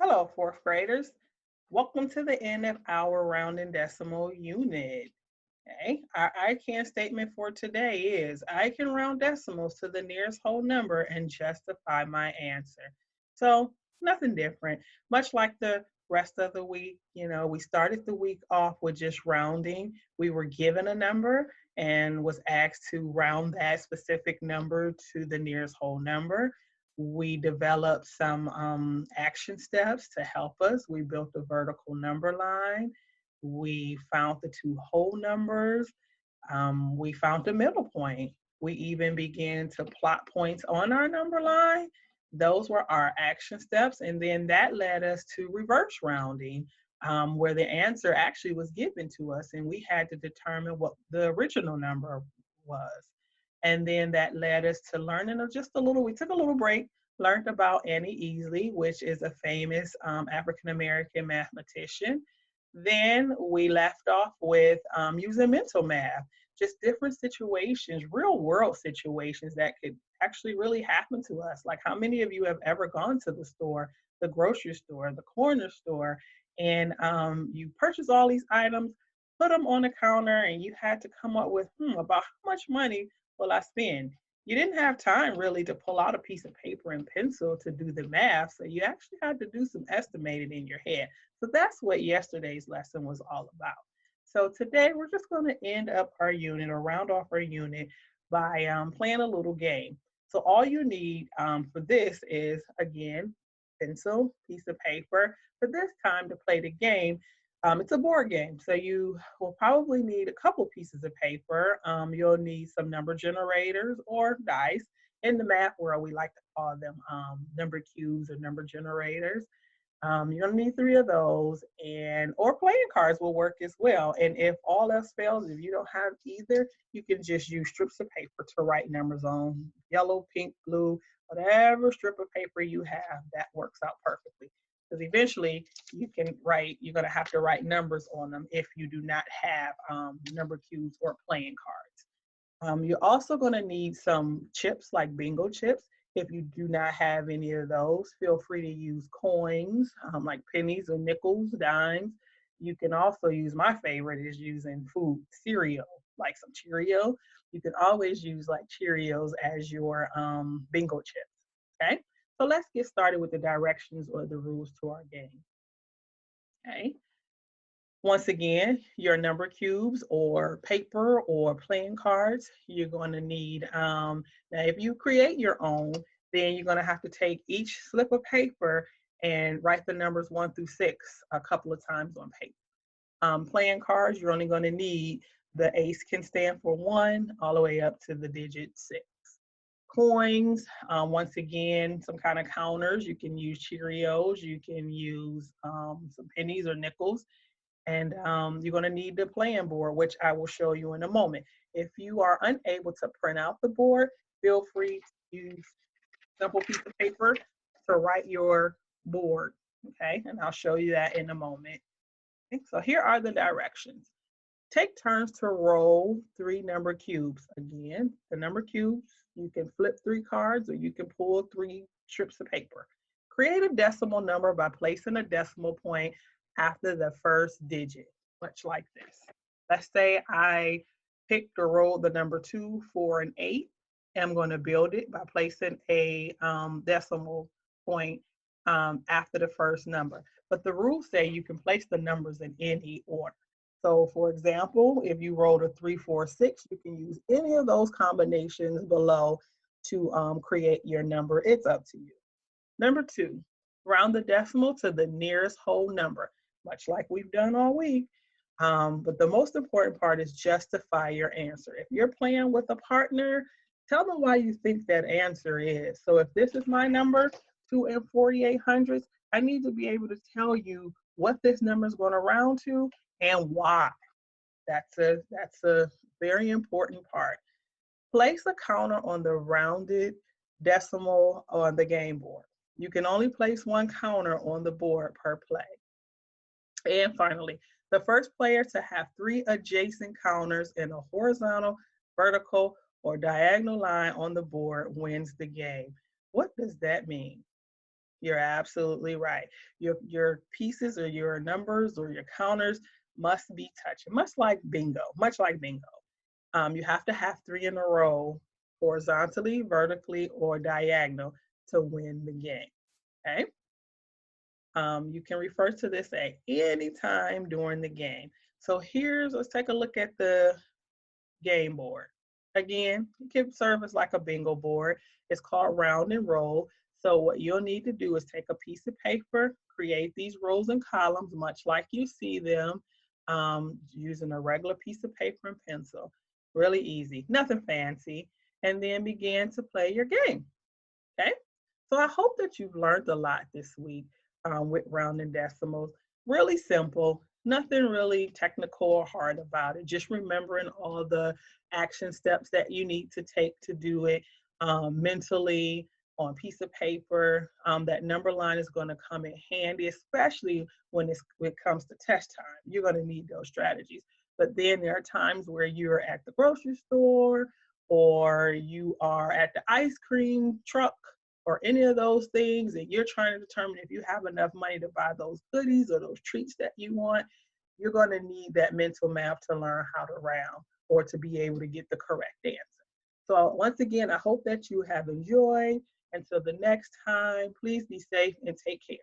Hello, fourth graders. Welcome to the end of our rounding decimal unit. Okay, our I can statement for today is I can round decimals to the nearest whole number and justify my answer. So, nothing different. Much like the rest of the week, we started the week off with just rounding. We were given a number and was asked to round that specific number to the nearest whole number. We developed some action steps to help us. We built a vertical number line. We found the two whole numbers. We found the middle point. We even began to plot points on our number line. Those were our action steps. And then that led us to reverse rounding, where the answer actually was given to us and we had to determine what the original number was. And then that led us to learning of just a little, we took a little break, learned about Annie Easley, which is a famous African American mathematician. Then we left off with using mental math, just different situations, real world situations that could actually really happen to us. Like, how many of you have ever gone to the store, the grocery store, the corner store, and you purchase all these items, put them on the counter, and you had to come up with, about how much money will I spend? You didn't have time really to pull out a piece of paper and pencil to do the math, so you actually had to do some estimating in your head. So that's what yesterday's lesson was all about. So today we're just going to end up our unit or round off our unit by playing a little game. So all you need for this is, again, pencil, piece of paper. For this time to play the game, it's a board game. So you will probably need a couple pieces of paper. You'll need some number generators or dice. In the math world, we like to call them number cubes or number generators. You're gonna need three of those, and or playing cards will work as well. And if all else fails, if you don't have either, you can just use strips of paper to write numbers on. Yellow, pink, blue, whatever strip of paper you have, that works out perfectly. Because eventually you're gonna have to write numbers on them if you do not have number cubes or playing cards. You're also going to need some chips like bingo chips. If you do not have any of those, feel free to use coins like pennies or nickels, dimes. You can also use, my favorite is using food, cereal, like some Cheerio. You can always use like Cheerios as your bingo chips. Okay, so let's get started with the directions or the rules to our game. Okay, once again, your number cubes or paper or playing cards, you're going to need, now if you create your own, then you're going to have to take each slip of paper and write the numbers 1 through 6 a couple of times on paper. Playing cards, you're only going to need the ace can stand for 1 all the way up to the digit 6. Coins, once again, some kind of counters. You can use Cheerios, you can use some pennies or nickels, and you're going to need the playing board, which I will show you in a moment. If you are unable to print out the board, feel free to use a simple piece of paper to write your board, okay? And I'll show you that in a moment. Okay, so here are the directions. Take turns to roll 3 number cubes. Again, the number cubes, you can flip 3 cards or you can pull 3 strips of paper. Create a decimal number by placing a decimal point after the first digit, much like this. Let's say I picked or rolled the number 2, 4, and 8. I'm going to build it by placing a decimal point after the first number. But the rules say you can place the numbers in any order. So for example, if you rolled a 3, 4, 6, you can use any of those combinations below to create your number. It's up to you. Number 2, round the decimal to the nearest whole number, much like we've done all week. But the most important part is justify your answer. If you're playing with a partner, tell them why you think that answer is. So if this is my number, 2 and 48 hundredths, I need to be able to tell you what this number is going to round to and why. That's a very important part. Place a counter on the rounded decimal on the game board. You can only place one counter on the board per play. And finally, the first player to have 3 adjacent counters in a horizontal, vertical, or diagonal line on the board wins the game. What does that mean? You're absolutely right. Your pieces or your numbers or your counters must be touching, much like bingo, much like bingo. You have to have three in a row, horizontally, vertically, or diagonal to win the game. Okay. You can refer to this at any time during the game. So let's take a look at the game board. Again, it can serve as like a bingo board. It's called round and roll. So what you'll need to do is take a piece of paper, create these rows and columns, much like you see them, using a regular piece of paper and pencil. Really easy, nothing fancy. And then begin to play your game. Okay. So I hope that you've learned a lot this week with rounding decimals. Really simple, nothing really technical or hard about it. Just remembering all the action steps that you need to take to do it mentally on a piece of paper. That number line is going to come in handy, especially when it comes to test time. You're going to need those strategies. But then there are times where you're at the grocery store or you are at the ice cream truck or any of those things, and you're trying to determine if you have enough money to buy those goodies or those treats that you want, you're going to need that mental map to learn how to round or to be able to get the correct answer. So once again, I hope that you have enjoyed. Until the next time, please be safe and take care.